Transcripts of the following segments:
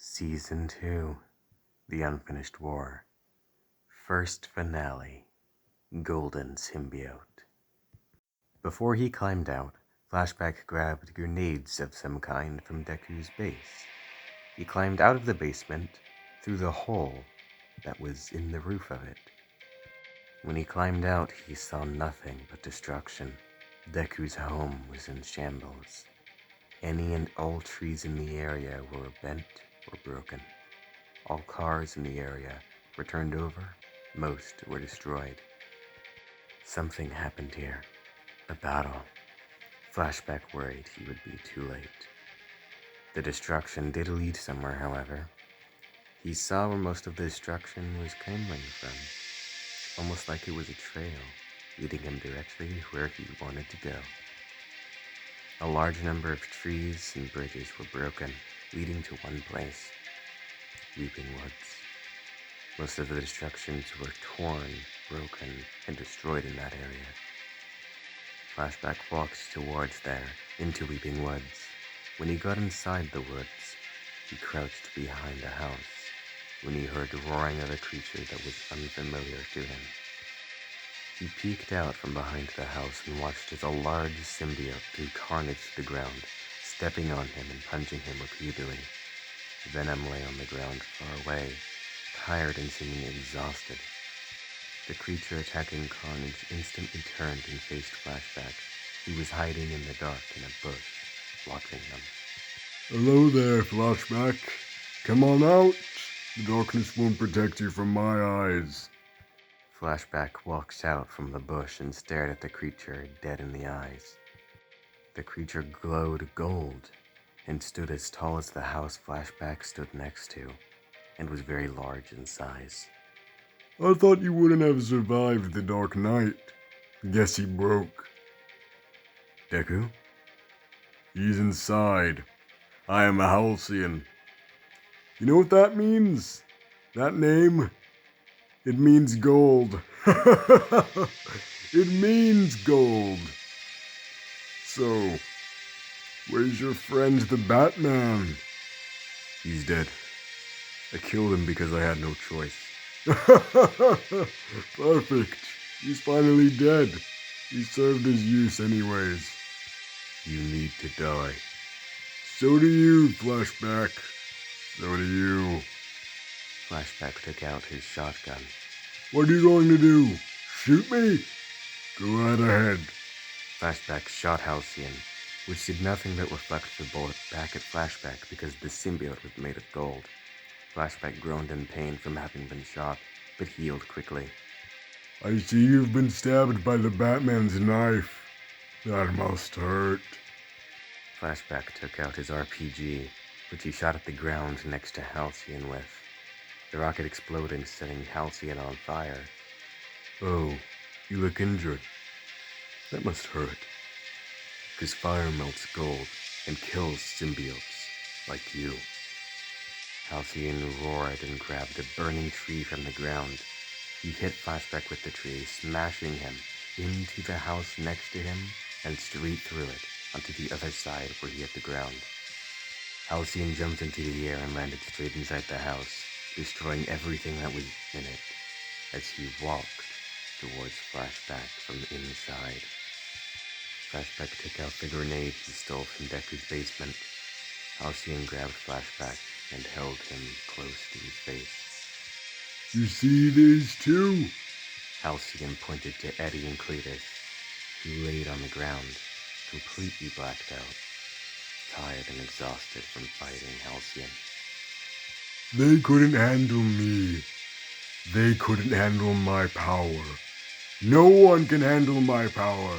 Season 2, The Unfinished War. First finale, Golden Symbiote. Before he climbed out, Flashback grabbed grenades of some kind from Deku's base. He climbed out of the basement through the hole that was in the roof of it. When he climbed out, he saw nothing but destruction. Deku's home was in shambles. Any and all trees in the area were bent or broken. All cars in the area were turned over, most were destroyed. Something happened here. A battle. Flashback worried he would be too late. The destruction did lead somewhere, however. He saw where most of the destruction was coming from, almost like it was a trail, leading him directly where he wanted to go. A large number of trees and bridges were broken, leading to one place, Weeping Woods. Most of the destructions were torn, broken, and destroyed in that area. Flashback walked towards there, into Weeping Woods. When he got inside the woods, he crouched behind a house when he heard the roaring of a creature that was unfamiliar to him. He peeked out from behind the house and watched as a large symbiote threw carnage to the ground, stepping on him and punching him repeatedly. Venom lay on the ground far away, tired and seeming exhausted. The creature attacking Carnage instantly turned and faced Flashback, who was hiding in the dark in a bush, watching them. Hello there, Flashback. Come on out. The darkness won't protect you from my eyes. Flashback walked out from the bush and stared at the creature dead in the eyes. The creature glowed gold and stood as tall as the house Flashback stood next to, and was very large in size. I thought you wouldn't have survived the Dark Knight. Guess he broke. Deku? He's inside. I am a Halcyon. You know what that means? That name? It means gold. It means gold. So, where's your friend the Batman? He's dead. I killed him because I had no choice. Perfect. He's finally dead. He served his use anyways. You need to die. So do you, Flashback. So do you. Flashback took out his shotgun. What are you going to do? Shoot me? Go right ahead. Flashback shot Halcyon, which did nothing but reflect the bullet back at Flashback because the symbiote was made of gold. Flashback groaned in pain from having been shot, but healed quickly. I see you've been stabbed by the Batman's knife. That must hurt. Flashback took out his RPG, which he shot at the ground next to Halcyon with. The rocket exploding, setting Halcyon on fire. Oh, you look injured. That must hurt. Because fire melts gold and kills symbiotes like you. Halcyon roared and grabbed a burning tree from the ground. He hit Flashback with the tree, smashing him into the house next to him and straight through it onto the other side where he hit the ground. Halcyon jumped into the air and landed straight inside the house, destroying everything that was in it as he walked towards Flashback from inside. Flashback took out the grenade he stole from Deku's basement. Halcyon grabbed Flashback and held him close to his face. You see these two? Halcyon pointed to Eddie and Cletus, who laid on the ground, completely blacked out, tired and exhausted from fighting Halcyon. They couldn't handle me. They couldn't handle my power. No one can handle my power.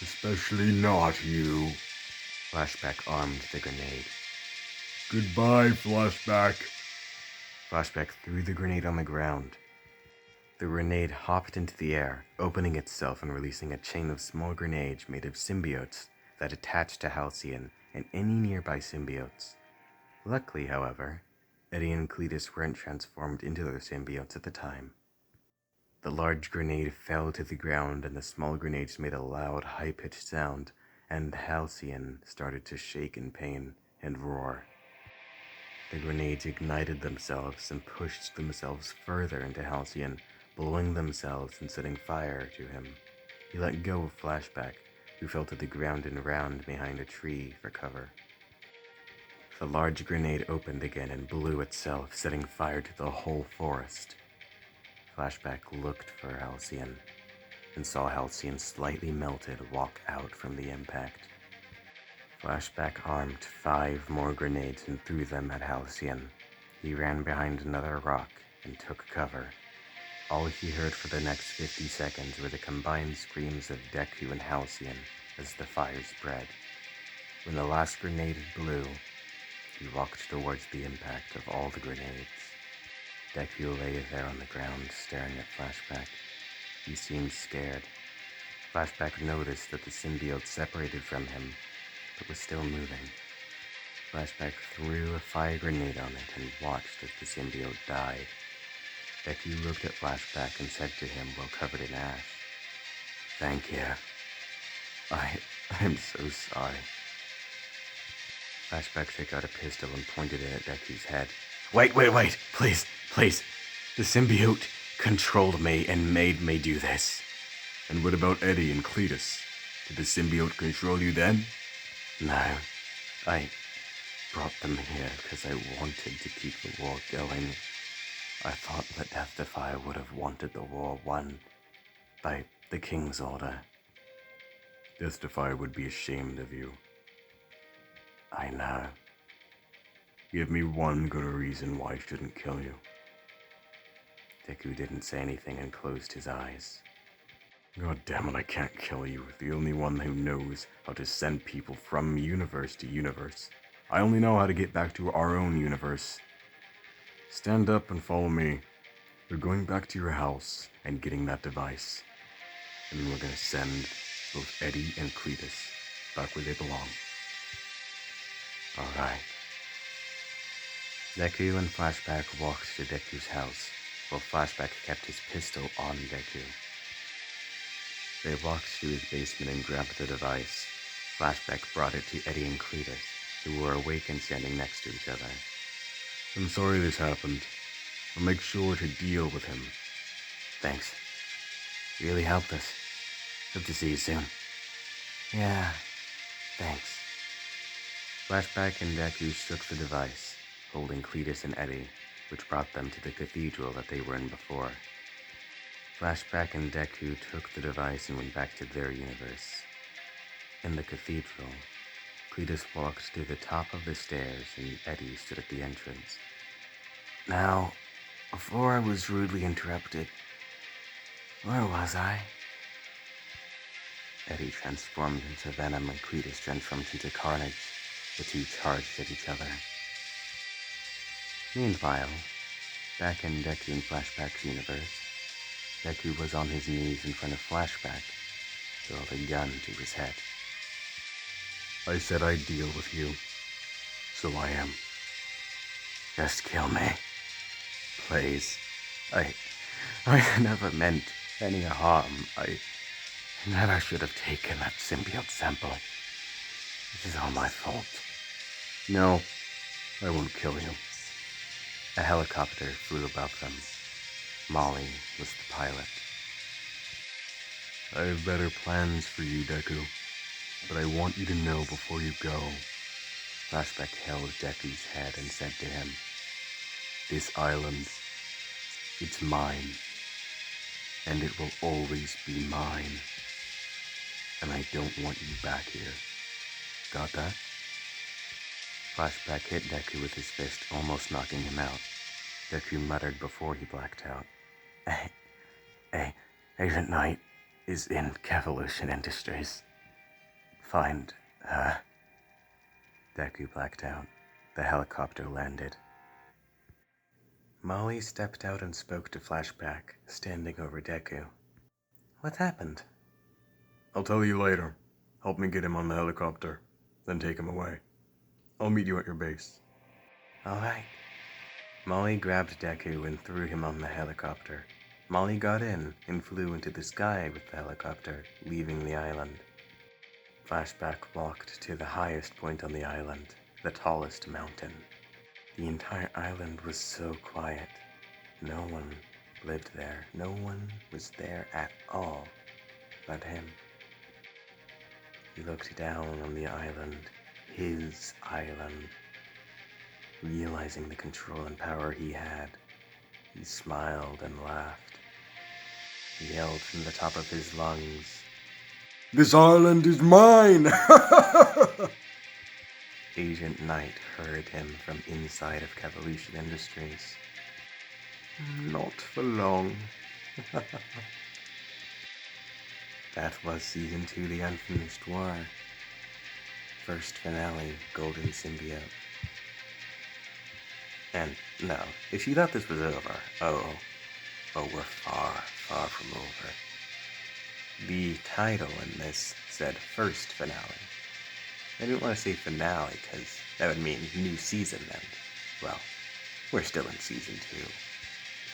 Especially not you. Flashback armed the grenade. Goodbye, Flashback. Flashback threw the grenade on the ground. The grenade hopped into the air, opening itself and releasing a chain of small grenades made of symbiotes that attached to Halcyon and any nearby symbiotes. Luckily, however, Eddie and Cletus weren't transformed into their symbiotes at the time. The large grenade fell to the ground and the small grenades made a loud, high-pitched sound, and Halcyon started to shake in pain and roar. The grenades ignited themselves and pushed themselves further into Halcyon, blowing themselves and setting fire to him. He let go of Flashback, who fell to the ground and round behind a tree for cover. The large grenade opened again and blew itself, setting fire to the whole forest. Flashback looked for Halcyon and saw Halcyon slightly melted walk out from the impact. Flashback armed 5 more grenades and threw them at Halcyon. He ran behind another rock and took cover. All he heard for the next 50 seconds were the combined screams of Deku and Halcyon as the fire spread. When the last grenade blew, he walked towards the impact of all the grenades. Deku lay there on the ground, staring at Flashback. He seemed scared. Flashback noticed that the symbiote separated from him, but was still moving. Flashback threw a fire grenade on it and watched as the symbiote died. Deku looked at Flashback and said to him while covered in ash, "Thank you. I'm so sorry." Flashback took out a pistol and pointed it at Deku's head. Wait, please. The symbiote controlled me and made me do this." And what about Eddie and Cletus? Did the symbiote control you then? "No, I brought them here because I wanted to keep the war going. I thought that Death-Defy would have wanted the war won by the King's order." Death-Defy would be ashamed of you. "I know." Give me one good reason why I shouldn't kill you. Deku didn't say anything and closed his eyes. God damn it, I can't kill you. The only one who knows how to send people from universe to universe. I only know how to get back to our own universe. Stand up and follow me. We're going back to your house and getting that device. And then we're gonna send both Eddie and Cletus back where they belong. Alright. Deku and Flashback walked to Deku's house, while Flashback kept his pistol on Deku. They walked to his basement and grabbed the device. Flashback brought it to Eddie and Cletus, who were awake and standing next to each other. I'm sorry this happened. I'll make sure to deal with him. Thanks. Really helped us. Hope to see you soon. Yeah, thanks. Flashback and Deku shook the device, holding Cletus and Eddie, which brought them to the cathedral that they were in before. Flashback and Deku took the device and went back to their universe. In the cathedral, Cletus walked to the top of the stairs and Eddie stood at the entrance. Now, before I was rudely interrupted, where was I? Eddie transformed into Venom and Cletus transformed into Carnage. The two charged at each other. Meanwhile, back in Deku and Flashback's universe, Deku was on his knees in front of Flashback, held a gun to his head. I said I'd deal with you, so I am. Just kill me. Please. I never meant any harm. I never should have taken that symbiote sample. This is all my fault. No, I won't kill you. A helicopter flew above them. Molly was the pilot. I have better plans for you, Deku, but I want you to know before you go. Flashback held Deku's head and said to him, "This island, it's mine, and it will always be mine. And I don't want you back here. Got that?" Flashback hit Deku with his fist, almost knocking him out. Deku muttered before he blacked out, Agent Knight is in Cavolution Industries. Find her." Deku blacked out. The helicopter landed. Molly stepped out and spoke to Flashback, standing over Deku. "What happened?" "I'll tell you later. Help me get him on the helicopter, then take him away. I'll meet you at your base." Alright. Molly grabbed Deku and threw him on the helicopter. Molly got in and flew into the sky with the helicopter, leaving the island. Flashback walked to the highest point on the island, the tallest mountain. The entire island was so quiet. No one lived there. No one was there at all but him. He looked down on the island, his island, realizing the control and power he had. He smiled and laughed. He yelled from the top of his lungs, This island is mine! Agent Knight heard him from inside of Cavolution Industries. Not for long. That was Season 2, The Unfinished War. First finale, Golden Symbiote. And no, if you thought this was over, we're far, far from over. The title in this said first finale. I didn't want to say finale because that would mean new season then. Well, we're still in Season 2.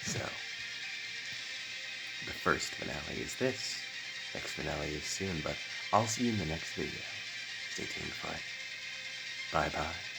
So, the first finale is this. Next finale is soon, but I'll see you in the next video. Stay tuned for it. Bye-bye.